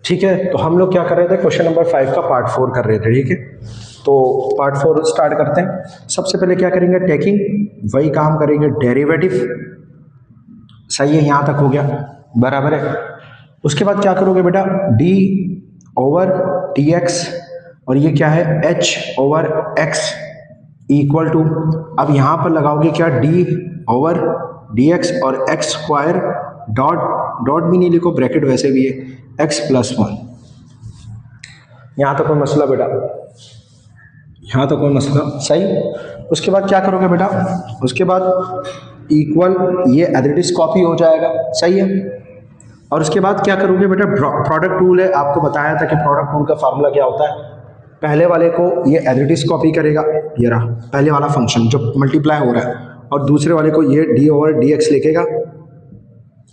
ठीक है, तो हम लोग क्या कर रहे थे, क्वेश्चन नंबर 5 का पार्ट 4 कर रहे थे। ठीक है, तो पार्ट 4 स्टार्ट करते हैं। सबसे पहले क्या करेंगे, टेकिंग, वही काम करेंगे, डेरिवेटिव। सही है, यहाँ तक हो गया, बराबर है। उसके बाद क्या करोगे बेटा, डी ओवर टी एक्स, और ये क्या है, H over X equal to, अब यहाँ पर लगाओगे क्या, डी ओवर डी एक्स और एक्स स्क्वायर डॉट डॉट भी नहीं लिखो, ब्रैकेट वैसे भी है, एक्स प्लस 1। यहाँ तक कोई मसला बेटा, यहाँ तक कोई मसला, सही। उसके बाद क्या करोगे बेटा, उसके बाद इक्वल, ये एडिटिव कॉपी हो जाएगा, सही है। और उसके बाद क्या करोगे बेटा, प्रोडक्ट टूल है, आपको बताया था कि प्रोडक्ट टूल का फार्मूला क्या होता है। पहले वाले को ये एडिटिव कॉपी करेगा, ये रहा पहले वाला फंक्शन जो मल्टीप्लाई हो रहा है, और दूसरे वाले को ये डी ओवर डी एक्स लिखेगा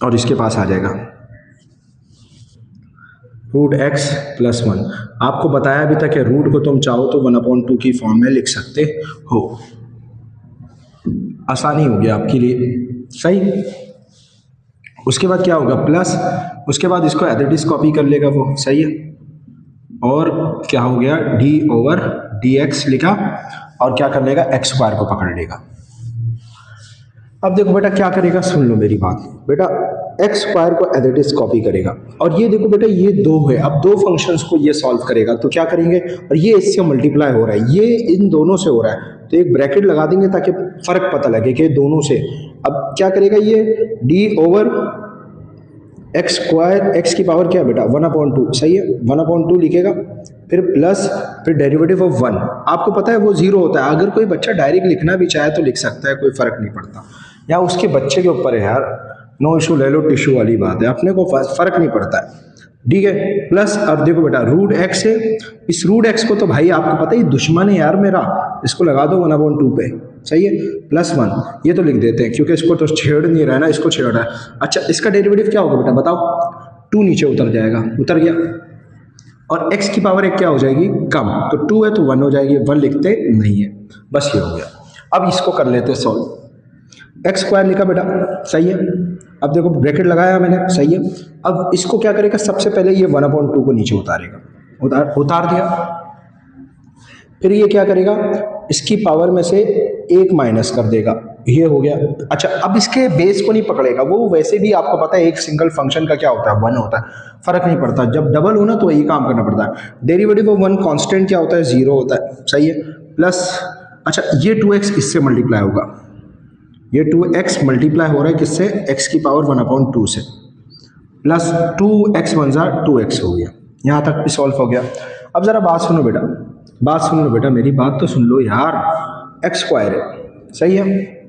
और इसके पास आ जाएगा रूट एक्स प्लस 1। आपको बताया भी था कि रूट को तुम चाहो तो 1/2 की फॉर्म में लिख सकते हो, आसानी होगी आपके लिए, सही। उसके बाद क्या होगा, प्लस, उसके बाद इसको एडिटिव कॉपी कर लेगा वो, सही है। और क्या हो गया, डी ओवर डी एक्स लिखा, और क्या कर लेगा, एक्स स्क्वायर को पकड़ लेगा। अब देखो बेटा क्या करेगा, सुन लो मेरी बात बेटा, एक्स स्क्वायर को एडिटिव कॉपी करेगा, और ये देखो बेटा ये 2 है, अब 2 फंक्शंस को ये सॉल्व करेगा, तो क्या करेंगे, और ये इससे मल्टीप्लाई हो रहा है, ये इन दोनों से हो रहा है, तो एक ब्रैकेट लगा देंगे ताकि फर्क पता लगे कि दोनों से। अब क्या करेगा, ये D over x square, x की पावर क्या है बेटा, 1/2, सही है, 1/2 लिखेगा, फिर प्लस, फिर डेरिवेटिव ऑफ 1। आपको पता है वो 0 होता है, अगर कोई बच्चा डायरेक्ट लिखना भी चाहे तो लिख सकता है, कोई फर्क नहीं पड़ता, या उसके बच्चे के ऊपर है यार, नो इशू, ले लो, टिश्यू वाली बात है, अपने को फर्क नहीं पड़ता है, ठीक है। प्लस, अब देखो बेटा रूट एक्स है, इस रूट एक्स को तो भाई आपको पता है दुश्मन है यार मेरा, इसको लगा दो 1/2 पे, सही है, प्लस 1, ये तो लिख देते हैं क्योंकि इसको तो छेड़ नहीं रहा है ना, इसको छेड़ रहा है। अच्छा, इसका डेरिवेटिव क्या होगा बेटा बताओ, 2 नीचे उतर जाएगा, उतर गया, और x की पावर 1 क्या हो जाएगी, कम, तो 2 है तो 1 हो जाएगी, 1 लिखते नहीं है, बस ये हो गया। अब इसको कर लेते सॉल्व, एक्स स्क्वायर लिखा बेटा, सही है, अब देखो ब्रैकेट लगाया मैंने, सही है। अब इसको क्या करेगा, सबसे पहले ये 1/2 को नीचे उतारेगा, उतार दिया, फिर ये क्या करेगा, इसकी पावर में से 1 माइनस कर देगा, ये हो गया। अच्छा, अब इसके बेस को नहीं पकड़ेगा, वो वैसे भी आपको पता है एक सिंगल फंक्शन का क्या होता है, 1 होता है, फर्क नहीं पड़ता, जब डबल हो ना तो यही काम करना पड़ता है। डेरिवेटिव ऑफ 1 कांस्टेंट क्या होता है, 0 होता है, सही है, प्लस, अच्छा ये 2x इससे मल्टीप्लाई होगा, ये 2x मल्टीप्लाई हो रहा है किससे, x की पावर 1/2 से, प्लस 2x 1 जा 2x हो गया, यहाँ तक भी सॉल्व हो गया। अब जरा बात सुनो बेटा, बात सुन लो बेटा, मेरी बात तो सुन लो यार, एक्स स्क्वायर है, सही है।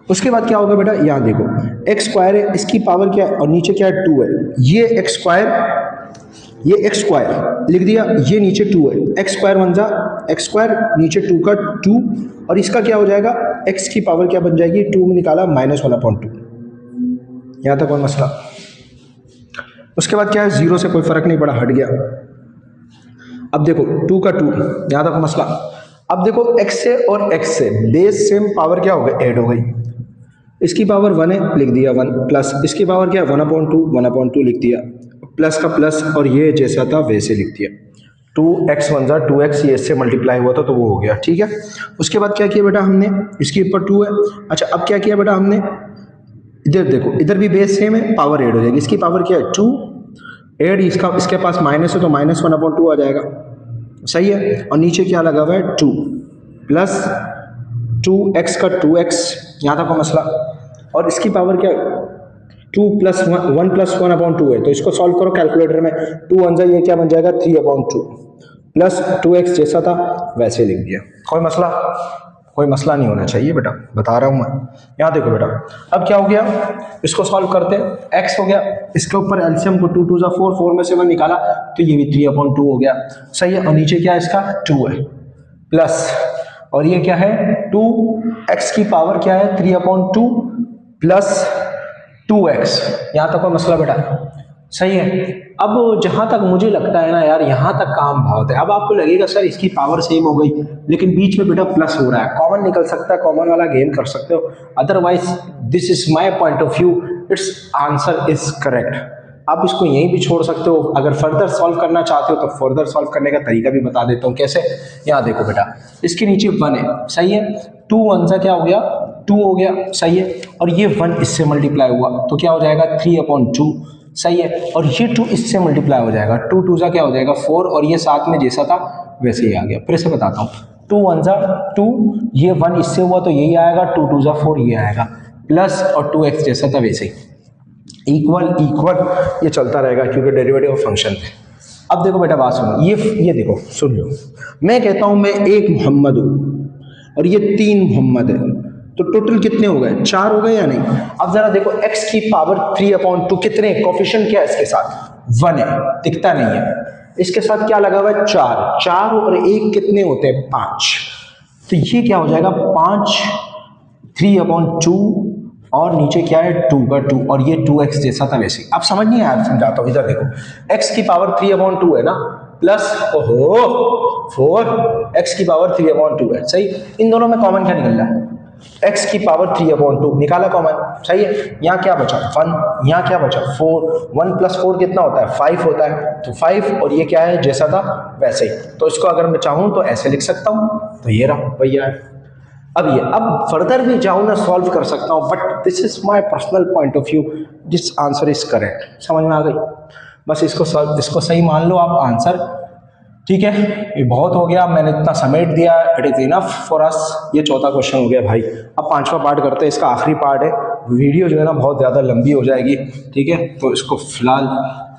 उसके बाद क्या होगा बेटा, यहाँ देखो एक्स स्क्वायर है, इसकी पावर क्या है, और नीचे क्या है, 2 है, ये एक्स स्क्वायर, ये एक्स स्क्वायर लिख दिया, ये नीचे 2 है, एक्स स्क्वायर 1 जा एक्स स्क्वायर, नीचे 2 का 2, और इसका क्या हो जाएगा, एक्स की पावर क्या बन जाएगी, 2 में निकाला -1/2, यहाँ तक कोई मसला। उसके बाद क्या है, 0 से कोई फर्क नहीं पड़ा, हट गया। अब देखो 2 का 2, यहाँ तक मसला। अब देखो x से और x से बेस सेम, पावर क्या हो गई, ऐड हो गई, इसकी पावर 1 है, लिख दिया 1, प्लस इसकी पावर क्या है 1/2 लिख दिया, प्लस का प्लस, और ये जैसा था वैसे लिख दिया, 2x 1 जा 2x, ये इससे मल्टीप्लाई हुआ था तो वो हो गया, ठीक है। उसके बाद क्या किया बेटा हमने, इसके ऊपर 2 है, अच्छा अब क्या किया बेटा हमने, इधर देखो, इधर भी बेस सेम है, पावर ऐड हो जाएगी, इसकी पावर क्या है 2, ऐड इसका, इसके पास माइनस है तो -1/2 आ जाएगा, सही है, और नीचे क्या लगा हुआ है 2, प्लस 2x का 2x, यहाँ तक का मसला, और इसकी पावर क्या है 2 + 1 + 1/2 है, तो इसको सॉल्व करो कैलकुलेटर में, 2 1 जा, ये क्या बन जाएगा 3/2, प्लस 2x जैसा था वैसे लिख दिया, कोई मसला, कोई मसला नहीं होना चाहिए बेटा, बता रहा हूँ मैं। यहाँ देखो बेटा, अब क्या हो गया, इसको सॉल्व करते हैं, x हो गया, इसके ऊपर एलसीएम को 2 2 जा 4, 4 में से 1 निकाला तो ये भी 3/2 हो गया, सही है, और नीचे क्या है इसका 2 है, प्लस, और ये क्या है 2x की पावर क्या है 3/2 प्लस 2x, यहाँ तक का मसला बेटा, सही है। अब जहां तक मुझे लगता है ना यार, यहां तक काम बहुत है। अब आपको लगेगा सर इसकी पावर सेम हो गई, लेकिन बीच में बेटा प्लस हो रहा है, कॉमन निकल सकता है, कॉमन वाला गेम कर सकते हो, otherwise this is my point of view, it's answer is correct. आप इसको यहीं भी छोड़ सकते हो, अगर फर्दर सॉल्व करना चाहते हो तो फर्दर सॉल्व करने का तरीका भी बता देता हूँ कैसे। यहाँ देखो बेटा, इसके नीचे 1 है, सही है, 2 1 सा क्या हो गया 2 हो गया, सही है, और ये 1 इससे मल्टीप्लाई हुआ तो क्या हो जाएगा 3/2, सही है, और ये 2 इससे मल्टीप्लाई हो जाएगा, 2 2 सा क्या हो जाएगा 4, और ये साथ में जैसा था वैसे ही आ गया। फिर से बताता हूँ, 2 1 सा 2, ये 1 इससे हुआ तो यही आएगा, 2 2 सा 4 ये आएगा, प्लस और 2x जैसा था वैसे ही, इक्वल इक्वल ये चलता रहेगा क्योंकि डेरिवेटिव ऑफ फंक्शन है। अब देखो बेटा बात सुनो, ये देखो सुन लो, मैं कहता हूं मैं एक मोहम्मद हूं और ये 3 मोहम्मद है, तो टोटल कितने हो गए 4 हो गए या नहीं। अब जरा देखो x की पावर 3/2 कितने कोफिशिएंट क्या है इसके साथ 1 है, दिखता नहीं है, इसके साथ क्या लगा हुआ है 4 और 1 कितने होते हैं 5, तो ये क्या हो जाएगा 5 3/2 और नीचे क्या है 2 का 2 और ये 2x जैसा था वैसे। अब समझ नहीं आया, समझाता हूँ, इधर देखो x की पावर 3/2 है ना, प्लस ओहो 4 x की पावर 3/2 है, सही, इन दोनों में कॉमन क्या निकल रहा है x की पावर 3/2 निकाला कॉमन, सही है, यहाँ क्या बचा 1, यहाँ क्या बचा 4, 1 + 4 कितना होता है 5 होता है, तो 5 और ये क्या है जैसा था वैसे ही, तो इसको अगर मैं चाहूँ तो ऐसे लिख सकता हूँ, तो ये रहा भैया। अब फर्दर भी जाऊँ ना सॉल्व कर सकता हूँ, but this is my personal point of view, this answer is correct, समझ में आ गई, बस इसको सही मान लो आप आंसर, ठीक है, ये बहुत हो गया, मैंने इतना समेट दिया, it is enough for us. ये चौथा क्वेश्चन हो गया भाई। अब 5वां पार्ट करते हैं, इसका आखिरी पार्ट है, वीडियो जो है ना बहुत ज़्यादा लंबी हो जाएगी, ठीक है, तो इसको फिलहाल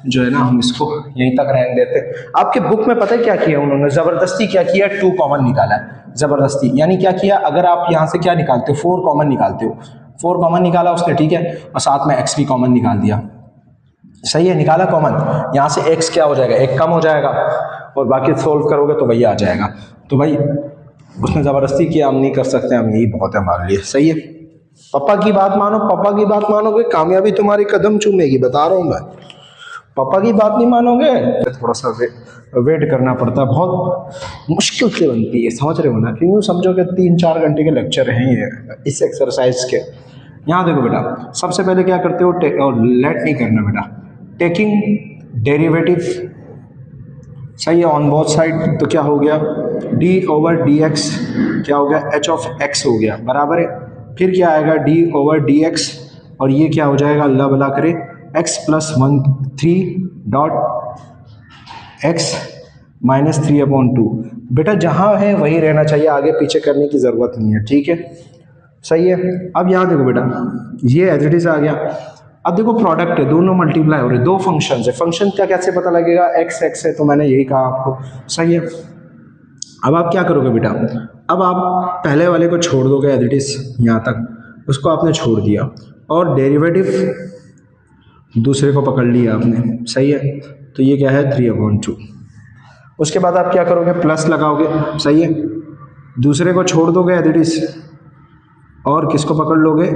जो है ना हम इसको यहीं तक रहने देते हैं। आपके बुक में पता है क्या किया उन्होंने, ज़बरदस्ती क्या किया 2 कॉमन निकाला है, ज़बरदस्ती, यानी क्या किया, अगर आप यहाँ से क्या निकालते हो 4 कॉमन निकालते हो, 4 कॉमन निकाला उसने, ठीक है, और साथ में x भी कॉमन निकाल दिया, सही है, निकाला कॉमन, यहाँ से x क्या हो जाएगा 1 कम हो जाएगा, और बाकी सोल्व करोगे तो भैया आ जाएगा। तो भाई उसने ज़बरदस्ती किया, हम नहीं कर सकते, हम यही बहुत है हमारे लिए, सही है, पापा की बात मानो, पापा की बात मानोगे कामयाबी तुम्हारी कदम चूमेगी, बता रहा हूँ मैं, पापा की बात नहीं मानोगे थोड़ा सा वेट करना पड़ता है, बहुत मुश्किल से बनती है, समझ रहे हो ना, क्यों समझो कि 3-4 घंटे के लेक्चर हैं ये इस एक्सरसाइज के। यहाँ देखो बेटा, सबसे पहले क्या करते हो, लेट नहीं करना बेटा, टेकिंग डेरिवेटिव, सही है, ऑन बोथ साइड, तो क्या हो गया d/dx क्या हो गया h(x) हो गया, बराबर है, फिर क्या आएगा d/dx और ये क्या हो जाएगा अल्लाह भला करे x + 1 3.x - 3/2। बेटा जहाँ है वही रहना चाहिए, आगे पीछे करने की ज़रूरत नहीं है, ठीक है, सही है। अब यहाँ देखो बेटा, ये एज इट इज़ आ गया। अब देखो प्रोडक्ट है, दोनों मल्टीप्लाई हो रहे, 2 फंक्शन है, फंक्शन का कैसे पता लगेगा x x है, तो मैंने यही कहा आपको, सही है। अब आप क्या करोगे बेटा, अब आप पहले वाले को छोड़ दोगे एज इट इज़, यहाँ तक उसको आपने छोड़ दिया, और डेरिवेटिव दूसरे को पकड़ लिया आपने, सही है, तो ये क्या है 3/2। उसके बाद आप क्या करोगे प्लस लगाओगे, सही है, दूसरे को छोड़ दोगे एज इट इज़, और किसको पकड़ लोगे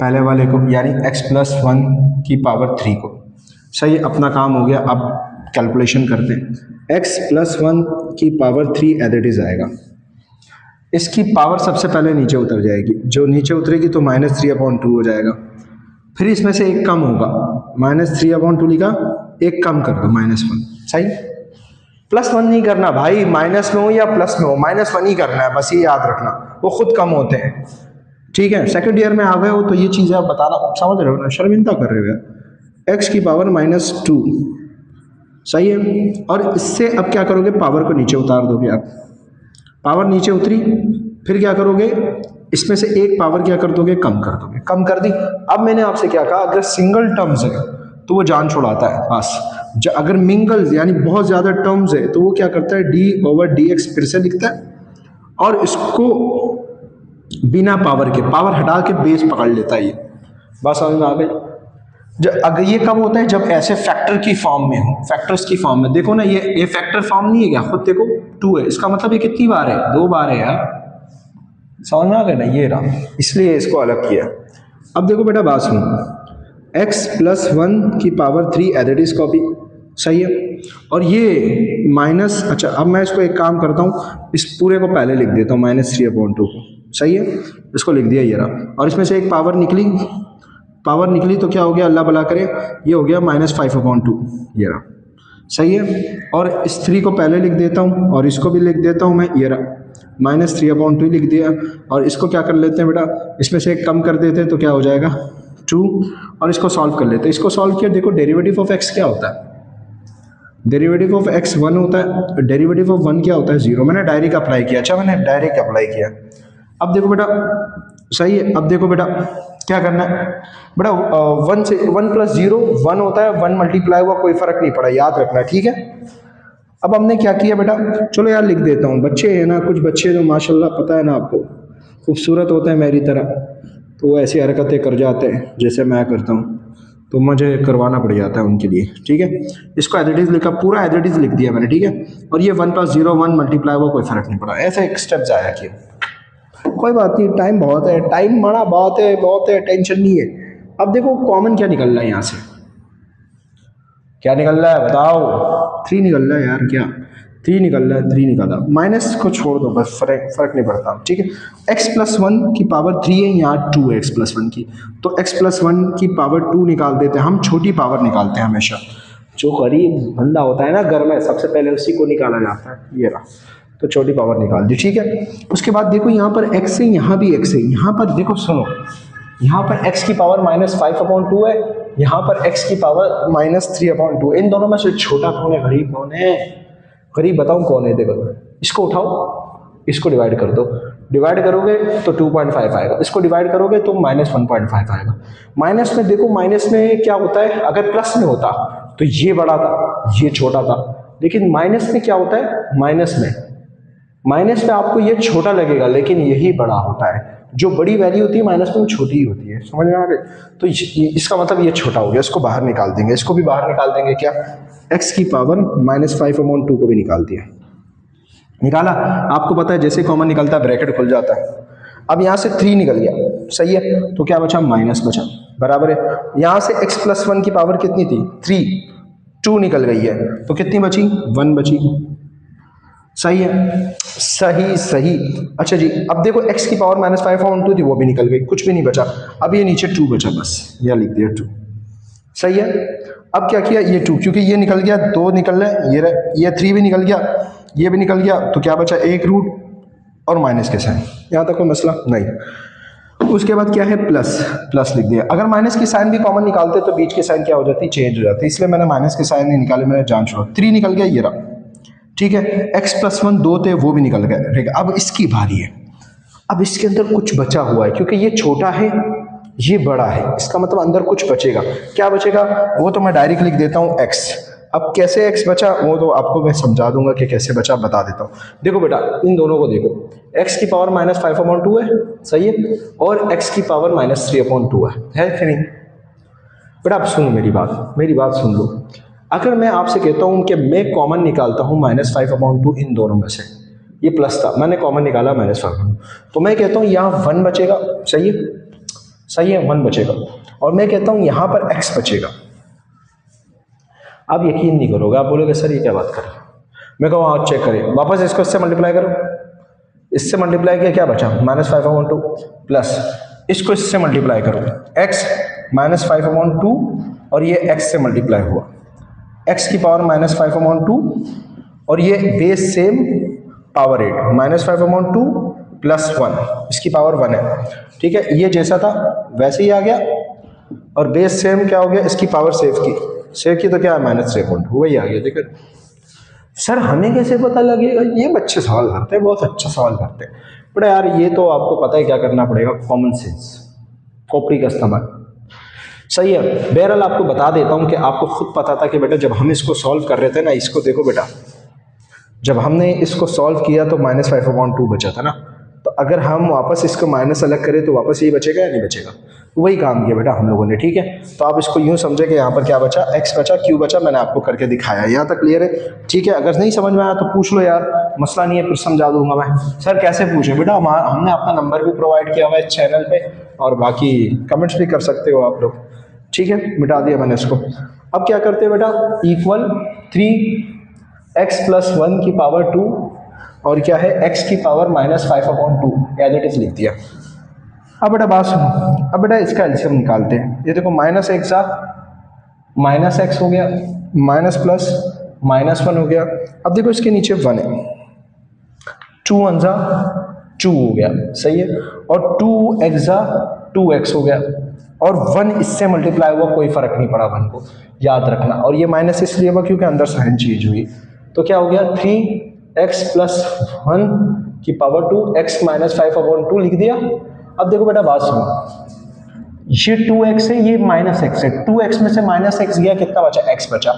पहले वाले को, यानी x + 1 की पावर 3 को, सही, अपना काम हो गया। अब कैलकुलेशन करते हैं, x + 1 की पावर 3 एज इट इज़ आएगा, इसकी पावर सबसे पहले नीचे उतर जाएगी, जो नीचे उतरेगी तो -3/2 हो जाएगा, फिर इसमें से एक कम होगा, -3/2 लिखा, एक कम कर दो -1, सही, +1 नहीं करना भाई, माइनस में हो या प्लस में हो, -1 ही करना है, बस ये याद रखना, वो खुद कम होते हैं, ठीक है, सेकंड ईयर में आ गए हो तो ये चीज़ें आप बताना, समझ रहे हो ना, शर्मिंदा कर रहे हो, x की पावर -2, सही है, और इससे अब क्या करोगे पावर को नीचे उतार दोगे आप, पावर नीचे उतरी, फिर क्या करोगे इसमें से एक पावर क्या कर दोगे कम कर दोगे, कम कर दी। अब मैंने आपसे क्या कहा, अगर सिंगल टर्म्स है तो वो जान छुड़ाता है बस, अगर मिंगल यानी बहुत ज़्यादा टर्म्स है तो वो क्या करता है d/dx फिर से लिखता है, और इसको बिना पावर के, पावर हटा के बेस पकड़ लेता है, ये बात समझ में आ गई। अगर ये कब होता है, जब ऐसे फैक्टर की फॉर्म में हो, फैक्टर्स की फॉर्म में, देखो ना ये फैक्टर फॉर्म नहीं है क्या, खुद देखो 2 है, इसका मतलब ये कितनी बार है 2 बार है यार, समझ में आ गया ना, ये रहा, इसलिए इसको अलग किया। अब देखो बेटा बात सुनो, x + 1 की power 3 as it is copy, सही है, और ये माइनस, अच्छा अब मैं इसको एक काम करता हूँ, इस पूरे को पहले लिख देता हूँ -3/2 को, सही है, इसको लिख दिया ये रहा, और इसमें से एक पावर निकली पावर निकली तो क्या हो गया, अल्लाह भला करे, ये हो गया -5/2, ये रहा, सही है। और इस 3 को पहले लिख देता हूँ और इसको भी लिख देता हूँ मैं, ये रहा -3/2 लिख दिया। और इसको क्या कर लेते हैं बेटा, इसमें से एक कम कर देते हैं तो क्या हो जाएगा 2, और इसको सॉल्व कर लेते हैं। इसको सॉल्व किया, देखो डेरिवेटिव ऑफ x क्या होता है, डेरिवेटिव ऑफ x 1 होता है, डेरिवेटिव ऑफ 1 क्या होता है 0। मैंने डायरेक्ट अप्लाई किया, अच्छा मैंने डायरेक्ट अप्लाई किया। अब देखो बेटा, सही है, अब देखो बेटा क्या करना है बेटा, 1 से 1 + 0 1 होता है, 1 मल्टीप्लाई हुआ कोई फर्क नहीं पड़ा, याद रखना, ठीक है। अब हमने क्या किया बेटा, चलो यार लिख देता हूँ, बच्चे हैं ना, कुछ बच्चे जो माशाल्लाह पता है ना आपको खूबसूरत होते हैं मेरी तरह, तो वो ऐसी हरकतें कर जाते हैं जैसे मैं करता हूँ, तो मुझे करवाना पड़ जाता है उनके लिए, ठीक है। इसको एज इट इज़ लिखा, पूरा एज इट इज़ लिख दिया मैंने, ठीक है। और ये 1 + 0 1 मल्टीप्लाई हुआ कोई फर्क नहीं पड़ा, ऐसे एक स्टेप जाया किया, कोई बात नहीं, टाइम बहुत है, टाइम बड़ा बहुत है, टेंशन नहीं है। अब देखो कॉमन क्या निकल रहा है यहाँ से, क्या निकल रहा है बताओ, 3 निकल रहा है यार, क्या 3 निकल रहा है, 3 निकाला, माइनस को छोड़ दो बस, फर्क नहीं पड़ता, ठीक है। x + 1 की पावर 3 है, यहाँ 2 है x + 1 की, तो x + 1 की पावर 2 निकाल देते हैं हम, छोटी पावर निकालते हैं हमेशा, जो गरीब बंदा होता है ना घर में सबसे पहले उसी को निकाला जाता है, ये रहा, तो छोटी पावर निकाल दी, ठीक है। उसके बाद देखो यहाँ पर x है, यहाँ भी x है, यहाँ पर देखो सुनो, यहाँ पर x की पावर -5/2 है, यहाँ पर x की पावर -3/2, इन दोनों में से छोटा कौन है, गरीब कौन है, गरीब बताऊँ कौन है, देखो इसको उठाओ, इसको डिवाइड कर दो, डिवाइड करोगे तो 2.5 आएगा, इसको डिवाइड करोगे तो -1.5 आएगा। माइनस में देखो, माइनस में क्या होता है, अगर प्लस में होता तो ये बड़ा था ये छोटा था, लेकिन माइनस में क्या होता है, माइनस में आपको ये छोटा लगेगा लेकिन यही बड़ा होता है, जो बड़ी वैल्यू होती है माइनस में वो छोटी ही होती है, समझ में आ गई। तो इसका मतलब ये छोटा हो गया, इसको बाहर निकाल देंगे, इसको भी बाहर निकाल देंगे, क्या x की पावर -5/2 को भी निकाल दिया, निकाला। आपको पता है जैसे कॉमन निकलता है ब्रैकेट खुल जाता है। अब यहाँ से 3 निकल गया, सही है, तो क्या बचा, माइनस बचा, बराबर है। यहाँ से x + 1 की पावर कितनी थी 3, 2 निकल गई है, तो कितनी बची 1 बची, सही है, सही। अच्छा जी, अब देखो x की पावर -5/2 थी, वो भी निकल गई, कुछ भी नहीं बचा। अब ये नीचे 2 बचा, बस यह लिख दिया 2, सही है। अब क्या किया, ये 2 क्योंकि ये निकल गया, 2 निकल रहे, ये 3 भी निकल गया, ये भी निकल गया, तो क्या बचा 1 रूट और माइनस के साइन, यहाँ तक कोई मसला नहीं। उसके बाद क्या है, प्लस लिख दिया। अगर माइनस की साइन भी कॉमन निकालते तो बीच की साइन क्या हो जाती, चेंज हो जाती, इसलिए मैंने माइनस के साइन नहीं निकाले, मैंने जान छोड़ा। 3 निकल गया, ये रहा, ठीक है। x + 1 2 थे, वो भी निकल गए, ठीक है। अब इसकी बारी है, अब इसके अंदर कुछ बचा हुआ है, क्योंकि ये छोटा है ये बड़ा है, इसका मतलब अंदर कुछ बचेगा, क्या बचेगा वो तो मैं डायरेक्ट लिख देता हूँ x। अब कैसे x बचा वो तो आपको मैं समझा दूंगा कि कैसे बचा, बता देता हूँ। देखो बेटा इन दोनों को देखो, x की पावर -5/2 है, सही है, और x की पावर -3/2 है कि नहीं बेटा। अब सुनो मेरी बात सुन लो। अगर मैं आपसे कहता हूं कि मैं कॉमन निकालता हूं -5/2 इन दोनों में से, ये प्लस था, मैंने कॉमन निकाला -5/2, तो मैं कहता हूं यहाँ 1 बचेगा, सही है 1 बचेगा, और मैं कहता हूं यहाँ पर x बचेगा। आप यकीन नहीं करोगे, आप बोलोगे सर ये क्या बात कर रहे हैं, मैं कहूँ आप चेक करें, वापस इसको इससे मल्टीप्लाई करो, इससे मल्टीप्लाई किया क्या बचा -5/2 प्लस इसको इससे मल्टीप्लाई करो, x -5/2 और ये x से मल्टीप्लाई हुआ, x की पावर -5/2 और ये बेस सेम पावर 8 -5/2 + 1, इसकी पावर 1 है, ठीक है। ये जैसा था वैसे ही आ गया, और बेस सेम क्या हो गया, इसकी पावर सेव की तो क्या है -3/2, वही आ गया। देखो सर हमें कैसे पता लगेगा, ये बच्चे सवाल करते हैं, बहुत अच्छा सवाल करते हैं बड़ा यार, ये तो आपको पता है क्या करना पड़ेगा, कॉमन सेंस, खोपड़ी का इस्तेमाल, सही है। बहरहाल आपको बता देता हूं कि आपको खुद पता था कि बेटा जब हम इसको सॉल्व कर रहे थे ना, इसको देखो बेटा, जब हमने इसको सॉल्व किया तो -5/2 बचा था ना, तो अगर हम वापस इसको माइनस अलग करें तो वापस यही बचेगा या नहीं बचेगा, वही काम किया बेटा हम लोगों ने, ठीक है। तो आप इसको यूं समझे कि यहाँ पर क्या बचा, x बचा, q बचा, मैंने आपको करके दिखाया, यहाँ तक क्लियर है, ठीक है। अगर नहीं समझ में आया तो पूछ लो यार, मसला नहीं है, फिर समझा दूंगा मैं। सर कैसे पूछे बेटा, हमने अपना नंबर भी प्रोवाइड किया हुआ है चैनल पे, और बाकी कमेंट्स भी कर सकते हो आप लोग, ठीक है। मिटा दिया मैंने इसको। अब क्या करते हैं बेटा, इक्वल 3x + 1 की पावर 2 और क्या है x की पावर -5/2 एज इट इज लिख दिया। अब बेटा बात सुनो, अब बेटा इसका एलसीएम निकालते हैं। ये देखो माइनस एक्स माइनस एक्स हो गया, माइनस प्लस माइनस वन हो गया। अब देखो इसके नीचे वन है, टू वन जा टू हो गया, सही है। और टू एक्स जा टू एक्स हो गया, और वन इससे मल्टीप्लाई हुआ, कोई फर्क नहीं पड़ा, वन को याद रखना। और ये माइनस इसलिए हुआ क्योंकि अंदर साइन चेंज हुई, तो क्या हो गया 3x प्लस वन की पावर 2 x माइनस 5/2 लिख दिया। अब देखो बेटा बात सुनो, ये 2x है, ये माइनस एक्स है, 2x में से माइनस एक्स गया, कितना बचा x बचा,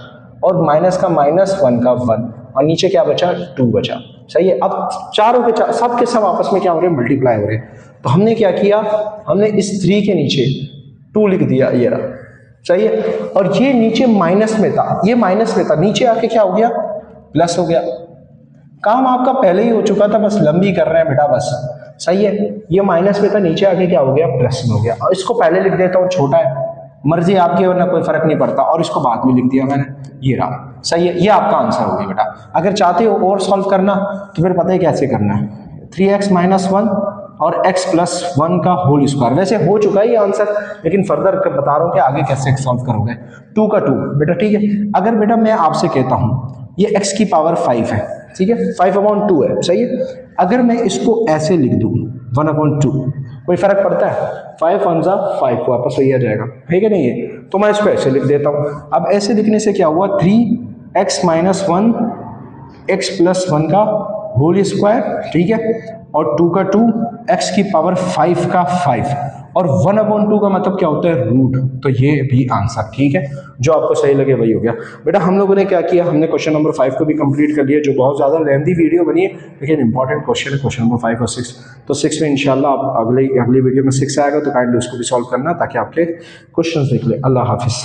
और माइनस का माइनस, वन का वन, और नीचे क्या बचा 2 बचा, सही है। अब चारों के सब के सब आपस में क्या हो रहे हैं, मल्टीप्लाई हो रहे हैं। तो हमने क्या किया, हमने इस 3 के नीचे 2 लिख दिया, ये रहा, सही है। और ये नीचे माइनस में था, ये माइनस में था, नीचे आके क्या हो गया, प्लस हो गया। काम आपका पहले ही हो चुका था, बस लंबी कर रहे हैं बेटा, बस सही है। ये माइनस में था, नीचे आके क्या हो गया, प्लस में हो गया। और इसको पहले लिख देता हूँ, छोटा है, मर्जी आपकी, वरना कोई फर्क नहीं पड़ता। और इसको बाद में लिख दिया मैंने, ये रहा, सही है। ये आपका आंसर हो गया बेटा। अगर चाहते हो और सॉल्व करना तो फिर पता है कैसे करना है, 3x माइनस वन और x प्लस वन का होल स्क्वायर। वैसे हो चुका है ये आंसर, लेकिन फर्दर बता रहा हूँ कि आगे कैसे सॉल्व करोगे। 2 का 2 बेटा, ठीक है। अगर बेटा मैं आपसे कहता हूँ ये x की पावर 5 है, ठीक है, 5/2 है, सही है। अगर मैं इसको ऐसे लिख दूँ 1/2, कोई फर्क पड़ता है, 5 वन जा 5 वापस वही आ जाएगा, है कि नहीं है। तो मैं इसको ऐसे लिख देता हूँ। अब ऐसे लिखने से क्या हुआ, 3x minus one x plus one का होल स्क्वायर, ठीक है, और 2 का 2 x की पावर 5 का 5, और 1/2 का मतलब क्या होता है, रूट। तो ये भी आंसर, ठीक है, जो आपको सही लगे वही हो गया बेटा। हम लोगों ने क्या किया, हमने क्वेश्चन नंबर 5 को भी कंप्लीट कर लिया, जो बहुत ज़्यादा लेंथी वीडियो बनी है, लेकिन इंपॉर्टेंट क्वेश्चन है, क्वेश्चन नंबर 5 और 6। तो 6 में इंशाल्लाह आप अगली वीडियो में 6 आएगा, तो काइंडली उसको भी सॉल्व करना, ताकि आपके क्वेश्चन निकले। अल्लाह हाफिज़।